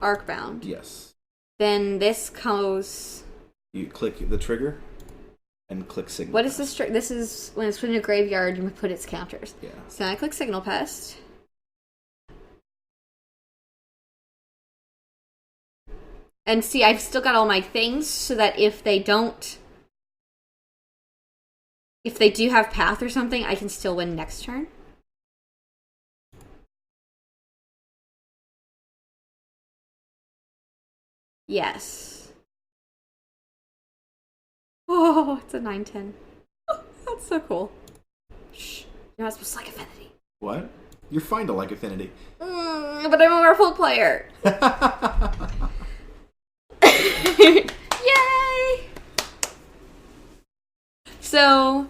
Arcbound. Yes. Then this goes... You click the trigger and click Signal What Pest. is this? This is when it's put in a graveyard, you put its counters. Yeah. So I click Signal Pest. And see, I've still got all my things so that if they do have Path or something, I can still win next turn. Yes. Oh, it's a 9/10. Oh, that's so cool. Shh. You're not supposed to like Affinity. What? You're fine to like Affinity. But I'm a Merfolk player. Yay! So,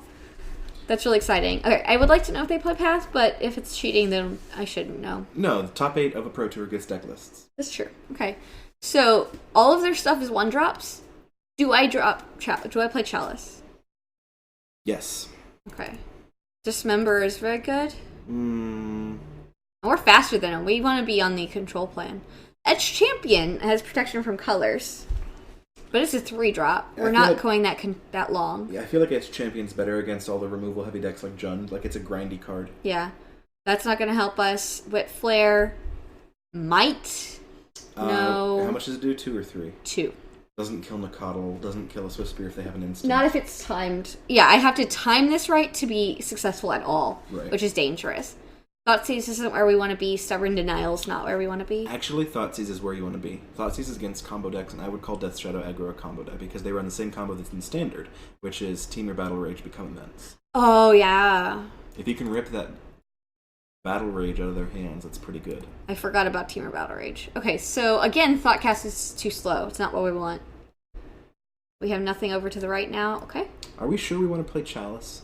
that's really exciting. Okay, I would like to know if they play Path, but if it's cheating, then I shouldn't know. No, the top 8 of a Pro Tour gets deck lists. That's true. Okay. So, all of their stuff is 1-drops? Do I play Chalice? Yes. Okay. Dismember is very good. Mm. We're faster than them. We want to be on the control plan. Edge Champion has protection from colors. But it's a 3-drop. We're not going that long. Yeah, I feel like Edge Champion's better against all the removal heavy decks like Jund. Like, it's a grindy card. Yeah. That's not going to help us. Wit Flare might. No. How much does it do? 2 or 3? 2. Doesn't kill Nakatl, doesn't kill a Swift Spear if they have an instant. Not if it's timed. Yeah, I have to time this right to be successful at all, right. Which is dangerous. Thoughtseize isn't where we want to be. Stubborn Denial's not where we want to be. Actually, Thoughtseize is where you want to be. Thoughtseize is against combo decks, and I would call Death Shadow Aggro a combo deck, because they run the same combo that's in Standard, which is Team or Battle Rage become immense. Oh, yeah. If you can rip that Battle Rage out of their hands, that's pretty good. I forgot about Team or Battle Rage. Okay, so again, Thoughtcast is too slow. It's not what we want. We have nothing over to the right now. Okay. Are we sure we want to play Chalice?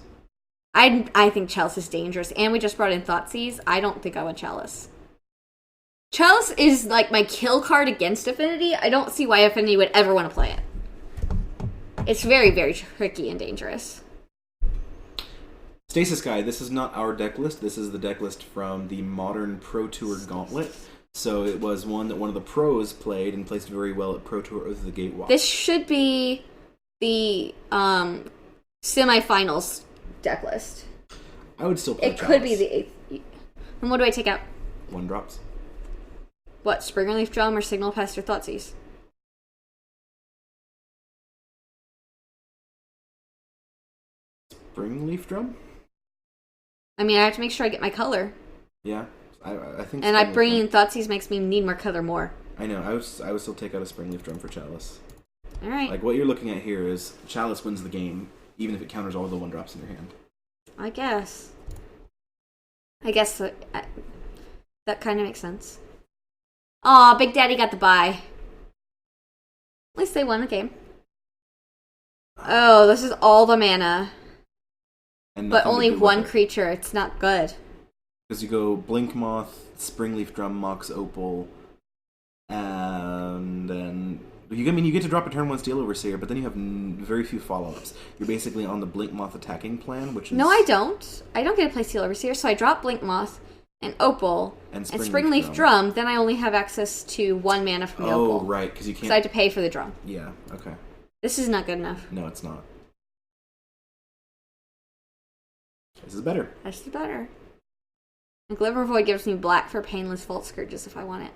I think Chalice is dangerous, and we just brought in Thoughtseize. I don't think I want Chalice. Chalice is like my kill card against Affinity. I don't see why Affinity would ever want to play it. It's very, very tricky and dangerous. Stasis Guy, this is not our deck list. This is the deck list from the modern Pro Tour Gauntlet. So it was one that one of the pros played and placed very well at Pro Tour Oath of the Gatewatch. This should be the semifinals deck list. I would still play It Chalice. could be the 8th. And what do I take out? 1-drops. What, Springleaf Drum or Signal Pest or Thoughtseize? Springleaf Drum? I mean, I have to make sure I get my color. Yeah, I think. And I bring in Thoughtseize makes me need more color more. I know. I would still take out a Springleaf Drum for Chalice. All right. Like, what you're looking at here is Chalice wins the game, even if it counters all the 1-drops in your hand. I guess that kind of makes sense. Aw, Big Daddy got the bye. At least they won the game. Oh, this is all the mana. But only one creature. It's not good. Because you go Blink Moth, Springleaf Drum, Mox Opal, and then you get to drop a turn 1 Steel Overseer, but then you have very few follow-ups. You're basically on the Blink Moth attacking plan, which is... No, I don't. I don't get to play Steel Overseer, so I drop Blink Moth and Opal and Springleaf Drum. Then I only have access to 1 mana from the Opal. Oh, right, because you can't... So I have to pay for the drum. Yeah, okay. This is not good enough. No, it's not. This is better. This is better. And Glimmer Void gives me black for Painless Vault Scourges if I want it.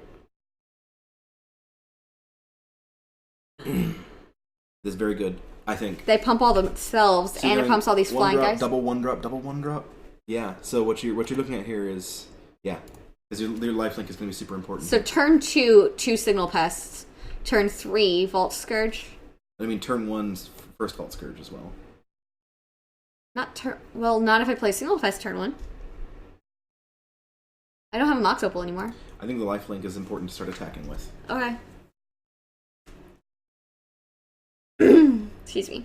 This is very good, I think. They pump all themselves, So and it pumps all these flying drop, guys. Double 1-drop, double 1-drop. Yeah, so what you're looking at here is... Yeah, because your lifelink is going to be super important. So turn 2, 2 Signal Pests. Turn 3, Vault Scourge. I mean, turn 1's first Vault Scourge as well. Not if I play Signal Pest turn 1. I don't have a Mox Opal anymore. I think the lifelink is important to start attacking with. Okay. Excuse me.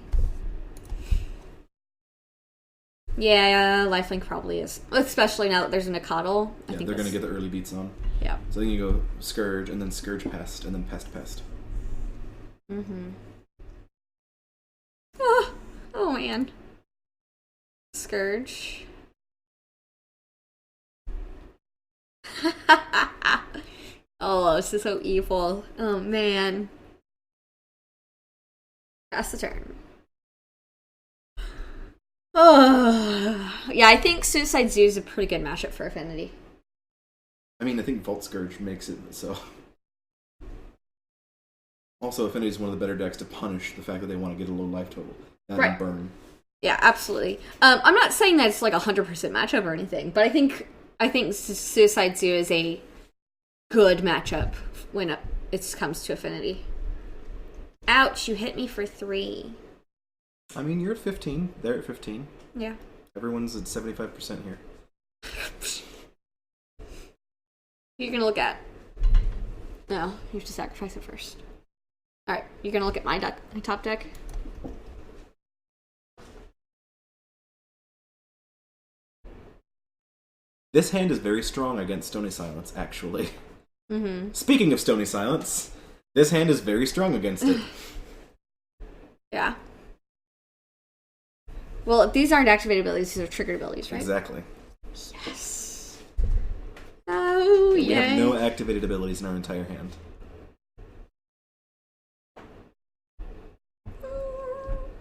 Yeah, lifelink probably is. Especially now that there's an Nakatl. Yeah, they're going to get the early beats on. Yeah. So then you go Scourge, and then Scourge Pest, and then Pest Pest. Mm-hmm. Oh man. Scourge. Oh, this is so evil. Oh, man. Pass the turn. Oh, yeah, I think Suicide Zoo is a pretty good matchup for Affinity. I mean, I think Vault Scourge makes it so. Also, Affinity is one of the better decks to punish the fact that they want to get a low life total. And burn. Yeah, absolutely. I'm not saying that it's like 100% matchup or anything, but I think Suicide Zoo is a good matchup when it comes to Affinity. Ouch, you hit me for 3. I mean, you're at 15. They're at 15. Yeah. Everyone's at 75% here. You're gonna look at... No, you have to sacrifice it first. Alright, you're gonna look at my deck, my top deck. This hand is very strong against Stony Silence, actually. Mm-hmm. Speaking of Stony Silence, this hand is very strong against it. Yeah. Well, these aren't activated abilities, these are triggered abilities, right? Exactly. Yes. Oh, we yeah. We have no activated abilities in our entire hand.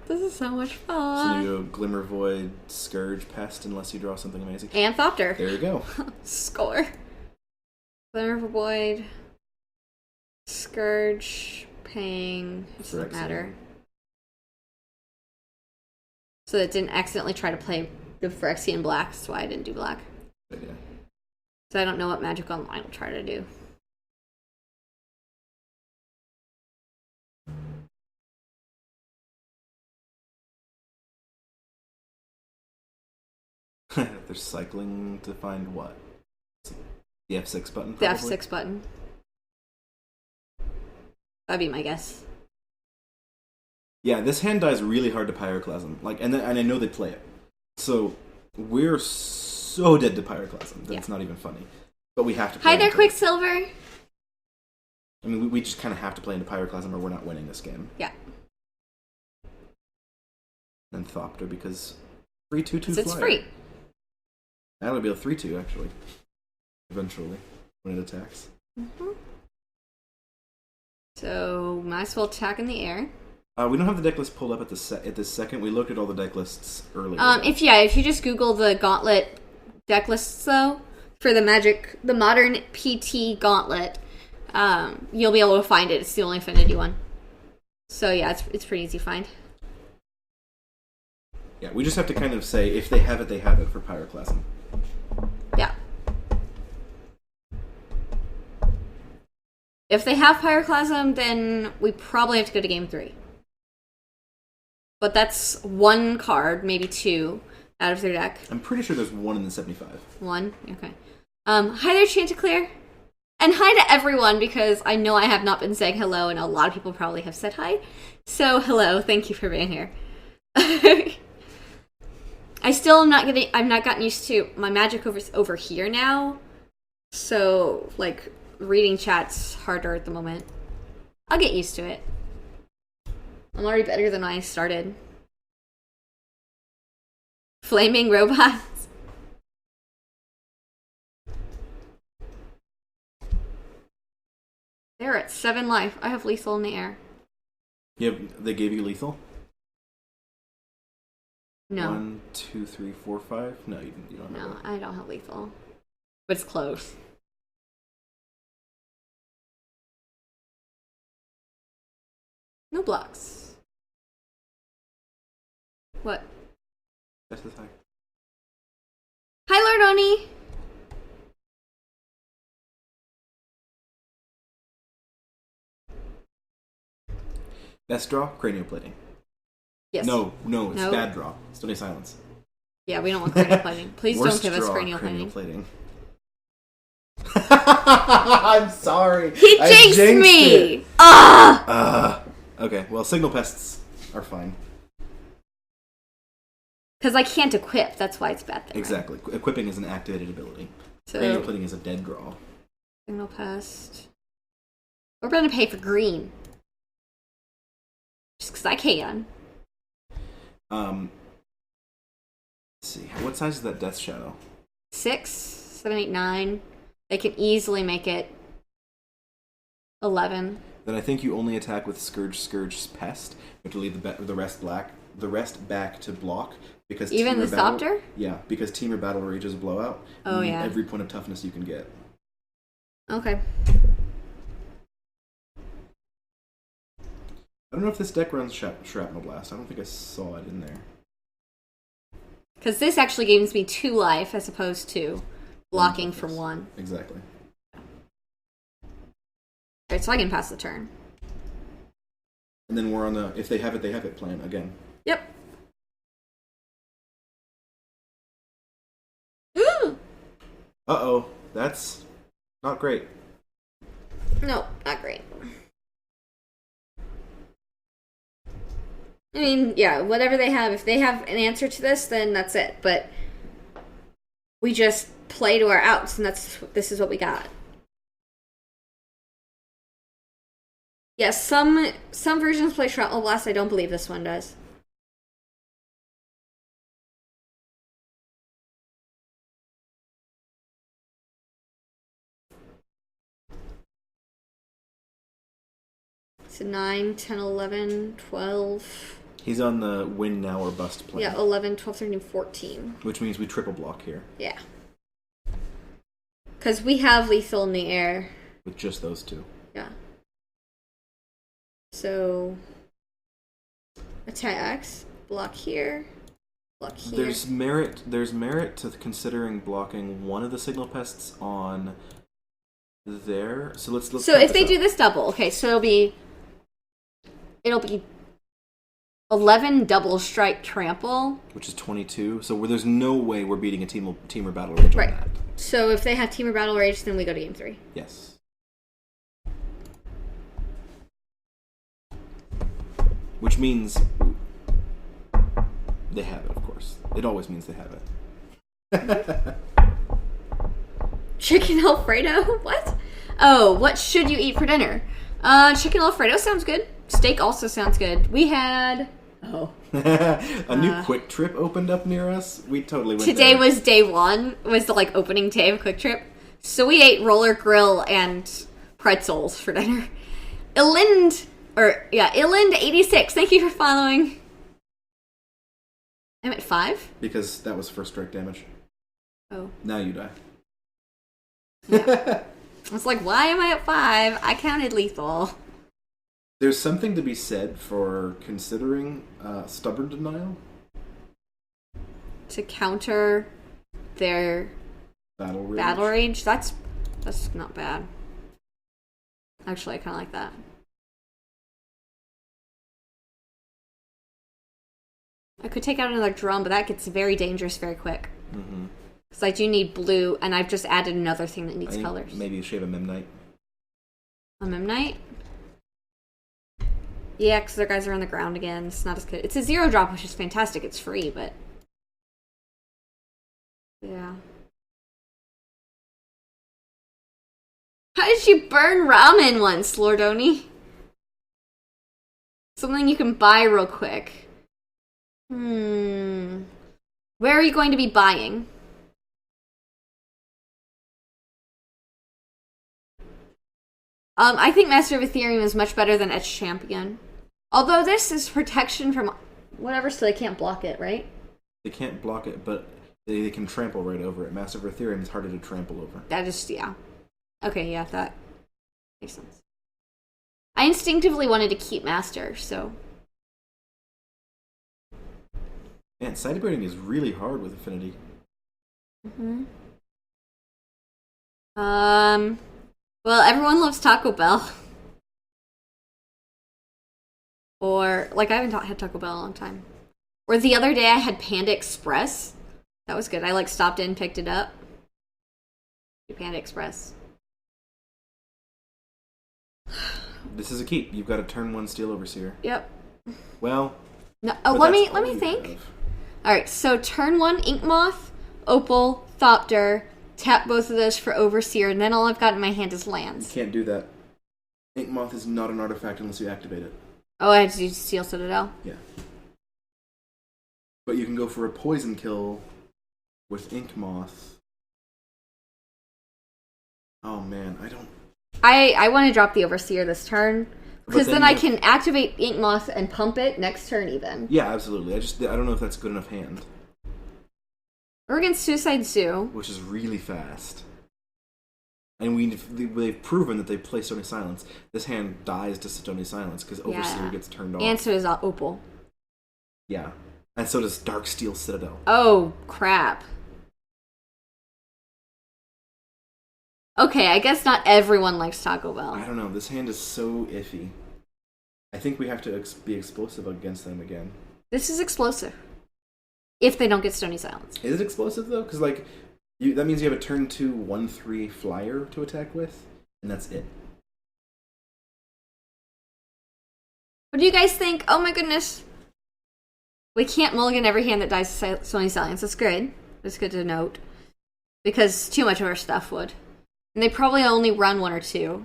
This is so much fun. So you go Glimmer Void, Scourge, Pest, unless you draw something amazing. And Thopter. There you go. Score. Glimmer Void, Scourge, Pang. Doesn't matter. So it didn't accidentally try to play the Phyrexian black. That's why I didn't do black. Yeah. So I don't know what Magic Online will try to do. They're cycling to find what? The F6 button, probably? The F6 button. That'd be my guess. Yeah, this hand dies really hard to Pyroclasm. And I know they play it. So we're so dead to Pyroclasm that it's not even funny. But we have to play Hi there, Quicksilver! I mean, we just kind of have to play into Pyroclasm or we're not winning this game. Yeah. And Thopter because 3/2/2 flyer. It's free. That'll be a 3/2 actually. Eventually, when it attacks. Mm-hmm. So might as well attack in the air. We don't have the deck list pulled up at this second. We looked at all the deck lists earlier. If you just Google the Gauntlet deck lists though for the modern PT Gauntlet, you'll be able to find it. It's the only Affinity one. So yeah, it's pretty easy to find. Yeah, we just have to kind of say if they have it for Pyroclasm. Yeah. If they have Pyroclasm, then we probably have to go to game 3. But that's 1 card, maybe 2, out of their deck. I'm pretty sure there's 1 in the 75. 1? Okay. Hi there, Chanticleer. And hi to everyone, because I know I have not been saying hello, and a lot of people probably have said hi. So, hello. Thank you for being here. I still am I've not gotten used to my Magic over here now. So, reading chat's harder at the moment. I'll get used to it. I'm already better than I started. Flaming robots. They're at 7 life. I have lethal in the air. They gave you lethal? No. 1, 2, 3, 4, 5? No, you don't have No, I don't have lethal. But it's close. No blocks. What? That's the thing. Hi, Lord Oni! Best draw? Cranial Plating. Yes. No, it's bad draw. Stony Silence. Yeah, we don't want cranial plating. Please don't give us cranial plating. I'm sorry. He jinxed me! Okay, well, Signal Pests are fine. Because I can't equip, that's why it's a bad thing. Exactly. Right? Equipping is an activated ability. So, cranial Plating is a dead draw. Signal Pest. We're going to pay for green. Just because I can. Let's see. What size is that Death Shadow? 6, 7, 8, 9. They can easily make it 11. Then I think you only attack with Scourge's Pest. You have to leave the rest back to block because Even the Thopter? Yeah, because Teamer Battle Rage is a blowout. Oh you need yeah. every point of toughness you can get. Okay. I don't know if this deck runs Shrapnel Blast. I don't think I saw it in there. Because this actually gives me 2 life as opposed to blocking for 1. Exactly. Alright, so I can pass the turn. And then we're on the if they have it plan again. Yep. Uh-oh. That's not great. No, not great. I mean, yeah, whatever they have, if they have an answer to this, then that's it. But we just play to our outs, and this is what we got. Yes, some versions play Shrapnel Blast. I don't believe this one does. So 9, 10, 11, 12... He's on the win now or bust plan. Yeah, 11, 12, 13, 14. Which means we triple block here. Yeah. Because we have lethal in the air. With just those 2. Yeah. So... attacks. Block here. Block here. There's merit to considering blocking one of the Signal Pests on there. So let's So if they do this double, okay, so it'll be 11 double strike trample, which is 22. So there's no way we're beating a Teamer Battle Rage on that. So if they have Teamer Battle Rage, then we go to game 3. Yes. Which means they have it, of course. It always means they have it. Chicken Alfredo? What? Oh, what should you eat for dinner? Chicken Alfredo sounds good. Steak also sounds good. We had... Oh. A new Quick Trip opened up near us. We totally went Today there. was day 1. Was the, opening day of Quick Trip. So we ate roller grill and pretzels for dinner. Illind86. Thank you for following. I'm at 5? Because that was first strike damage. Oh. Now you die. Yeah. I was like, why am I at 5? I counted lethal. There's something to be said for considering stubborn denial. To counter their Battle rage. That's not bad. Actually, I kind of like that. I could take out another drum, but that gets very dangerous very quick. Mm-hmm. Because I do need blue, and I've just added another thing that needs colors. Maybe you shave a Memnite. A Memnite? Yeah, because their guys are on the ground again. It's not as good. It's a 0 drop, which is fantastic. It's free, but... yeah. How did you burn ramen once, Lordoni? Something you can buy real quick. Where are you going to be buying? I think Master of Ethereum is much better than Etch Champion. Although this is protection from whatever, so they can't block it, right? They can't block it, but they can trample right over it. Master of Ethereum is harder to trample over. That is, yeah. Okay, yeah, that makes sense. I instinctively wanted to keep Master, so... Man, sideboarding is really hard with Affinity. Mm-hmm. Well, everyone loves Taco Bell. Or, I haven't had Taco Bell in a long time. Or the other day I had Panda Express. That was good. I, stopped in, picked it up. Panda Express. This is a keep. You've got to turn 1 Steel Overseer. Yep. Well... No, let me think. Alright, so turn 1 Ink Moth, Opal, Thopter, tap both of those for Overseer, and then all I've got in my hand is lands. You can't do that. Ink Moth is not an artifact unless you activate it. Oh, I had to do Steel Citadel? Yeah. But you can go for a poison kill with Ink Moth. Oh man, I want to drop the Overseer this turn. Because then I can activate Ink Moth and pump it next turn even. Yeah, absolutely. I don't know if that's a good enough hand. We're against Suicide Zoo. Which is really fast. And they've proven that they play Stony Silence. This hand dies to Stony Silence because Overseer gets turned off. And so does Opal. Yeah. And so does Darksteel Citadel. Oh, crap. Okay, I guess not everyone likes Taco Bell. I don't know. This hand is so iffy. I think we have to be explosive against them again. This is explosive. If they don't get Stony Silence. Is it explosive, though? Because, like, that means you have a turn 2, 1/3 flyer to attack with, and that's it. What do you guys think? Oh my goodness. We can't mulligan every hand that dies to Stony Silence. That's good. That's good to note. Because too much of our stuff would. And they probably only run 1 or 2.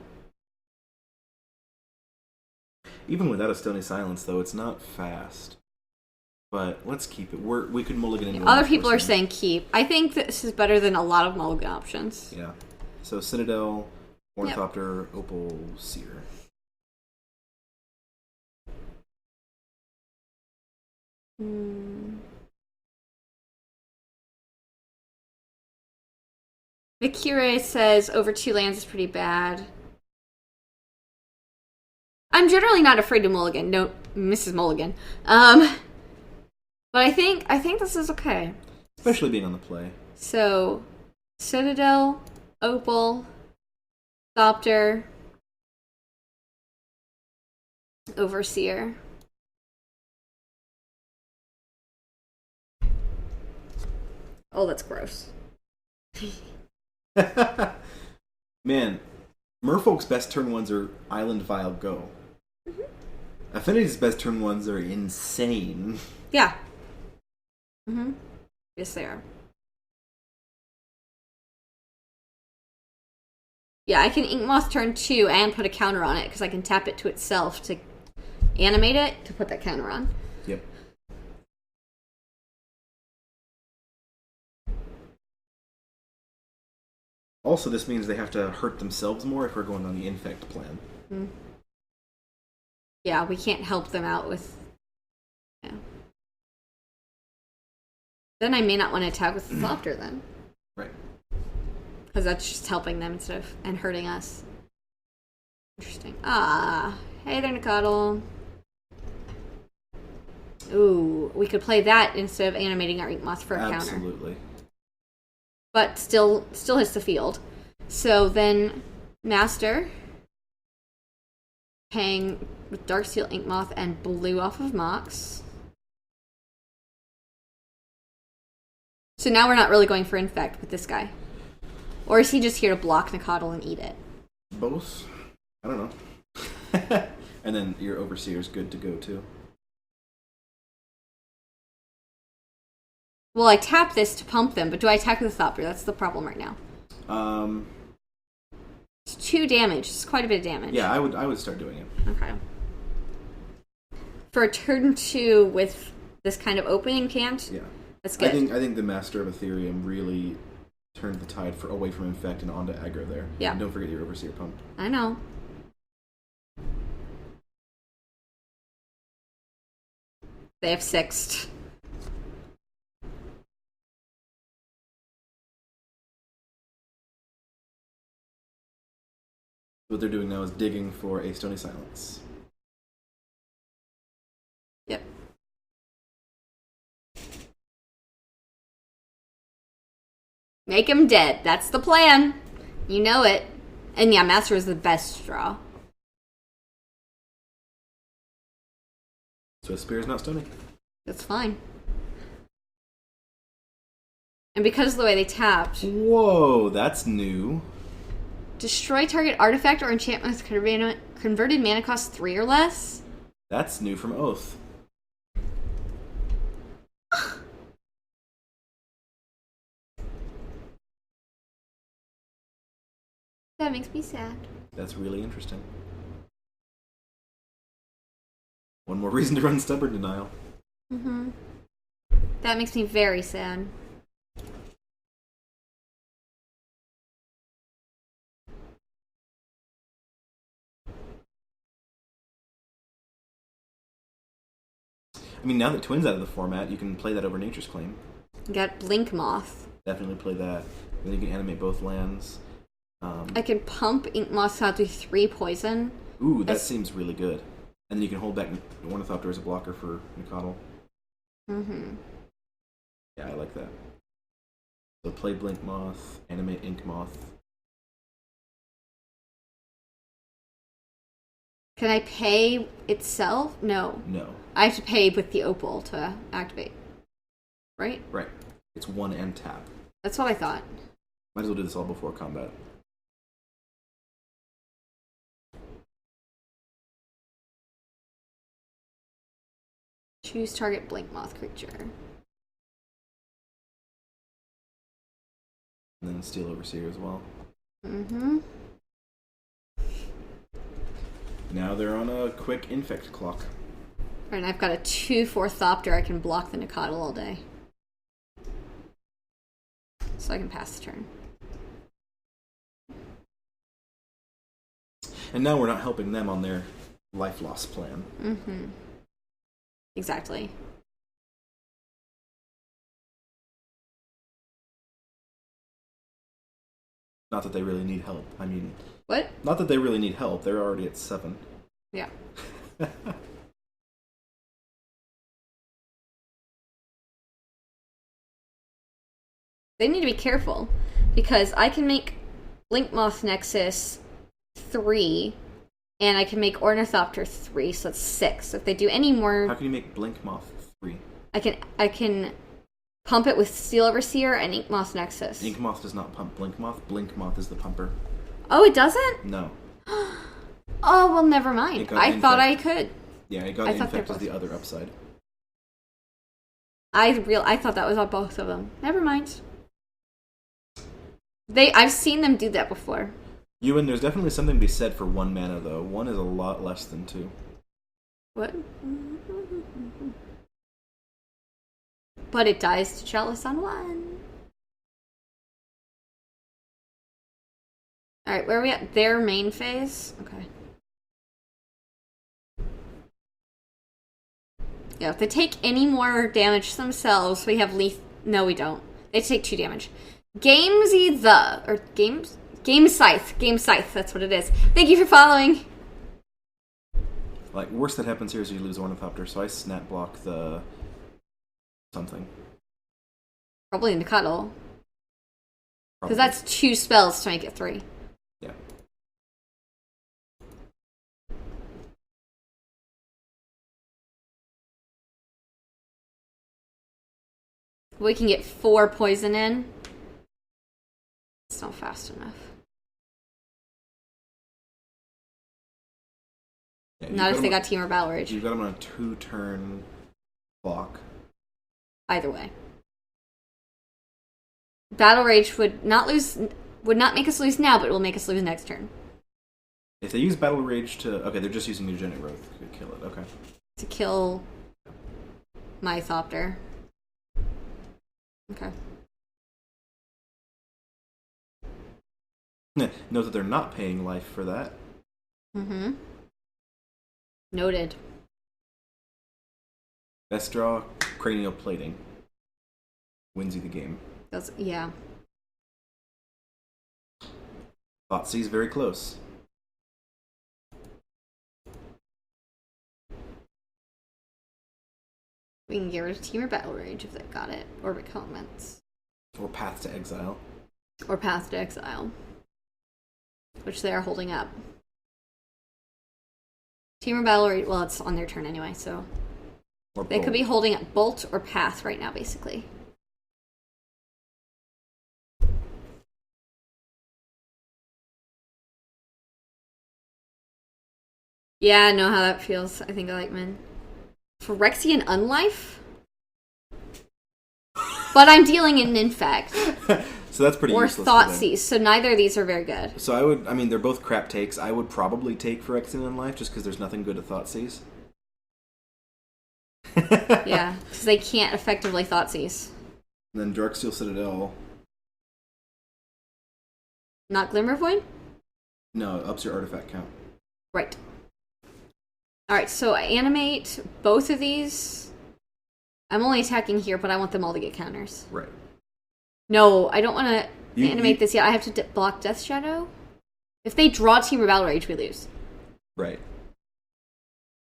Even without a Stony Silence, though, it's not fast. But let's keep it. We could mulligan into Other people are saying keep. I think this is better than a lot of mulligan options. Yeah. So Citadel, Ornithopter, Opal, Seer. Vikure says over 2 lands is pretty bad. I'm generally not afraid to mulligan. No, Mrs. Mulligan. But I think this is okay. Especially being on the play. So, Citadel, Opal, Thopter, Overseer. Oh, that's gross. Man, Merfolk's best turn 1s are Island Vial Go. Affinity's best turn 1s are insane. Yeah. Yes, they are. Yeah, I can Ink Moth turn 2 and put a counter on it because I can tap it to itself to animate it to put that counter on. Yep. Also, this means they have to hurt themselves more if we're going on the infect plan. Yeah, we can't help them out with... Yeah. Then I may not want to attack with the Thopter then. Right. Because that's just helping them instead of... and hurting us. Interesting. Ah, hey there, Nicodle. Ooh, we could play that instead of animating our Ink Moth for a counter. Absolutely. But still hits the field. So then, Master, paying with Darksteel, Ink Moth, and blue off of Mox. So now we're not really going for Infect with this guy. Or is he just here to block Nicodle and eat it? Both? I don't know. And then your Overseer's good to go, too. Well, I tap this to pump them, but do I attack with a Thopter? That's the problem right now. It's 2 damage. It's quite a bit of damage. Yeah, I would start doing it. Okay. For a turn 2 with this kind of opening, can't? Yeah. That's good. I think the Master of Ethereum really turned the tide away from Infect and onto Aggro there. Yeah. And don't forget your Overseer pump. I know. They have 6'd. What they're doing now is digging for a Stony Silence. Yep. Make him dead. That's the plan. You know it. And yeah, Master is the best draw. So Spear is not Stony. That's fine. And because of the way they tapped... Whoa, that's new. Destroy target artifact or enchantment with converted mana cost 3 or less? That's new from Oath. That makes me sad. That's really interesting. One more reason to run Stubborn Denial. That makes me very sad. I mean, now that Twin's out of the format, you can play that over Nature's Claim. You got Blink Moth. Definitely play that. Then you can animate both lands. I can pump Ink Moth out to 3 poison. Ooh, that seems really good. And then you can hold back Ornithopter as a blocker for Nicodle. Mm-hmm. Yeah, I like that. So play Blink Moth, animate Ink Moth. Can I pay itself? No. No. I have to pay with the Opal to activate. Right? Right. It's 1 and tap. That's what I thought. Might as well do this all before combat. Choose target Blink Moth creature. And then Steel Overseer as well. Mm-hmm. Now they're on a quick infect clock. Alright, I've got a 2/4 Thopter. I can block the Nicodle all day. So I can pass the turn. And now we're not helping them on their life loss plan. Mm-hmm. Exactly. Not that they really need help. I mean... What? Not that they really need help. They're already at 7. Yeah. They need to be careful, because I can make Blink Moth Nexus 3, and I can make Ornithopter 3, so that's 6. If they do any more... How can you make Blink Moth 3? I can pump it with Steel Overseer and Ink Moth Nexus. Ink Moth does not pump Blink Moth. Blink Moth is the pumper. Oh, it doesn't? No. Oh, well, never mind. I thought I could. Yeah, it got infect as the other upside. I thought that was on both of them. Never mind. I've seen them do that before. Ewan, there's definitely something to be said for 1 mana, though. 1 is a lot less than 2. What? But it dies to Chalice on 1. Alright, where are we at? Their main phase? Okay. Yeah, if they take any more damage themselves, we have No, we don't. They take 2 damage. Game Scythe, that's what it is. Thank you for following. Like, worst that happens here is you lose Ornithopter, so I snap block the... something. Probably in the cuddle. Because that's 2 spells to make it 3. Yeah. We can get 4 poison in. It's not fast enough. Yeah, Not if they got Team or Battle Rage. You've got them on a 2-turn clock. Either way. Battle Rage would not make us lose now, but it will make us lose next turn. If they use Battle Rage to... Okay, they're just using Mutagenic Growth to kill it. Okay. To kill my Thopter. Okay. Note that they're not paying life for that. Mm-hmm. Noted. Best draw, Cranial Plating. Wins you the game. Yeah. Thoughtseize very close. We can get rid of Team or Battle Rage if they've got it. Or Recommence. Or Path to Exile. Or Path to Exile. Which they are holding up. Team or Battle Rage, well, it's on their turn anyway, so... Or They Bolt. could be holding up Bolt or Path right now, basically. Yeah, I know how that feels. I think I like men. Phyrexian Unlife? But I'm dealing an Infect. So that's pretty Or useless for them. Thoughtseize, so neither of these are very good. So they're both crap takes. I would probably take Phyrexian in life just because there's nothing good to Thoughtseize. Yeah, because they can't effectively Thoughtseize. And then Darksteel Citadel. Not Glimmervoid? No, ups your artifact count. Right. Alright, so I animate both of these. I'm only attacking here, but I want them all to get counters. Right. No, I don't want to animate this yet. I have to block Death Shadow. If they draw Team Battle Rage, we lose. Right.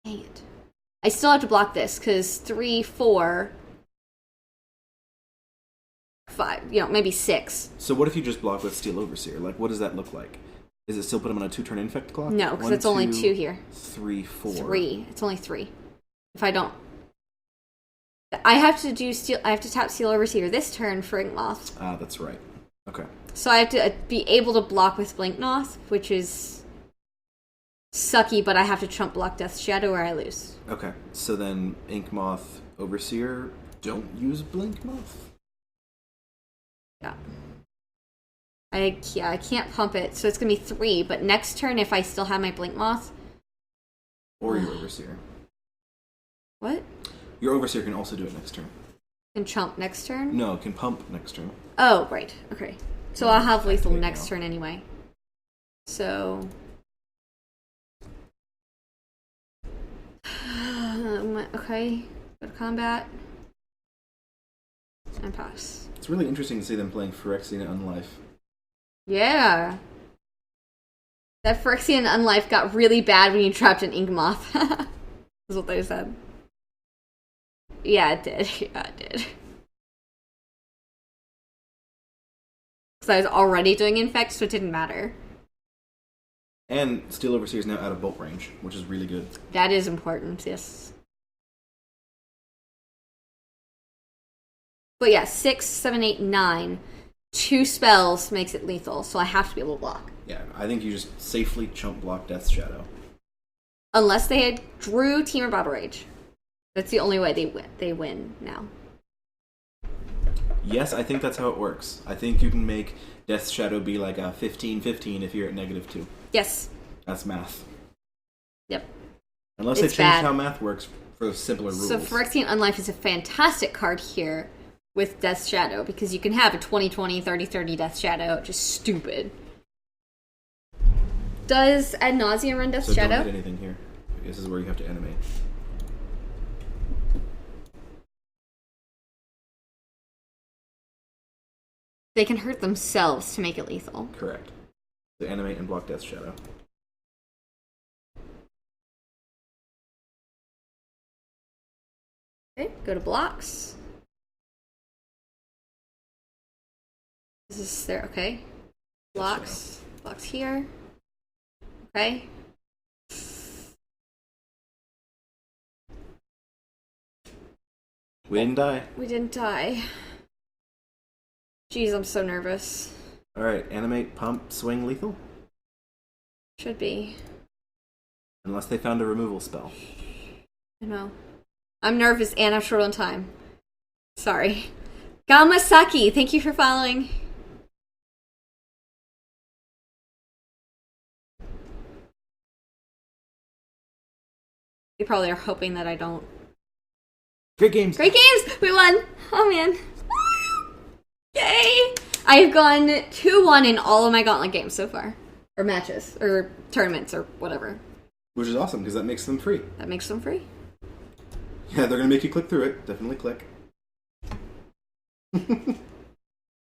Dang it. I still have to block this, because 3, 4, 5, maybe 6. So what if you just block with Steel Overseer? Like, what does that look like? Is it still put him on a 2-turn infect clock? No, because it's only 2 here. 3, 4. 3. It's only 3. If I don't... I have to tap Steel Overseer this turn for Inkmoth. Ah, that's right. Okay. So I have to be able to block with Blinkmoth, which is sucky, but I have to trump block Death Shadow or I lose. Okay. So then Inkmoth, Overseer, don't use Blinkmoth? Yeah. I can't pump it, so it's going to be 3, but next turn if I still have my Blinkmoth... Or your Overseer. What? Your Overseer can also do it next turn. Can chump next turn? No, it can pump next turn. Oh, right. Okay. So I'll have lethal next turn anyway. So... okay. Go to combat. And pass. It's really interesting to see them playing Phyrexian Unlife. Yeah. That Phyrexian Unlife got really bad when you trapped an Inkmoth. That's what they said. Yeah, it did. Yeah, it did. Because I was already doing Infect, so it didn't matter. And Steel Overseer is now out of bolt range, which is really good. That is important, yes. But yeah, 6, 7, 8, 9. 2 spells makes it lethal, so I have to be able to block. Yeah, I think you just safely chump block Death Shadow. Unless they had drew Team or Battle Rage. That's the only way they win now. Yes, I think that's how it works. I think you can make Death Shadow be like a 15-15 if you're at -2. Yes. That's math. Yep. Unless they change how math works for simpler rules. So Phyrexian Unlife is a fantastic card here with Death Shadow, because you can have a 20-20, 30-30 Death Shadow. Just stupid. Does Ad Nauseam run Death Shadow? Don't hit anything here. This is where you have to animate. They can hurt themselves to make it lethal. Correct. So animate and block Death Shadow. Okay, go to blocks. This is there, okay. Blocks. Blocks here. Okay. We didn't die. We didn't die. Jeez, I'm so nervous. Alright, animate, pump, swing, lethal? Should be. Unless they found a removal spell. I know. I'm nervous and I'm short on time. Sorry. Gamasaki, thank you for following. You probably are hoping that I don't. Great games! Great games! We won! Oh man. Yay! I have gone 2-1 in all of my Gauntlet games so far. Or matches. Or tournaments or whatever. Which is awesome, because that makes them free. That makes them free. Yeah, they're gonna make you click through it. Definitely click. I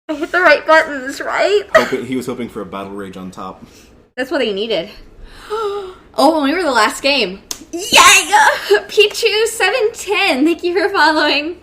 hit the right buttons, right? He was hoping for a Battle Rage on top. That's what he needed. Oh, when we were the last game. Yay! Pichu710, thank you for following.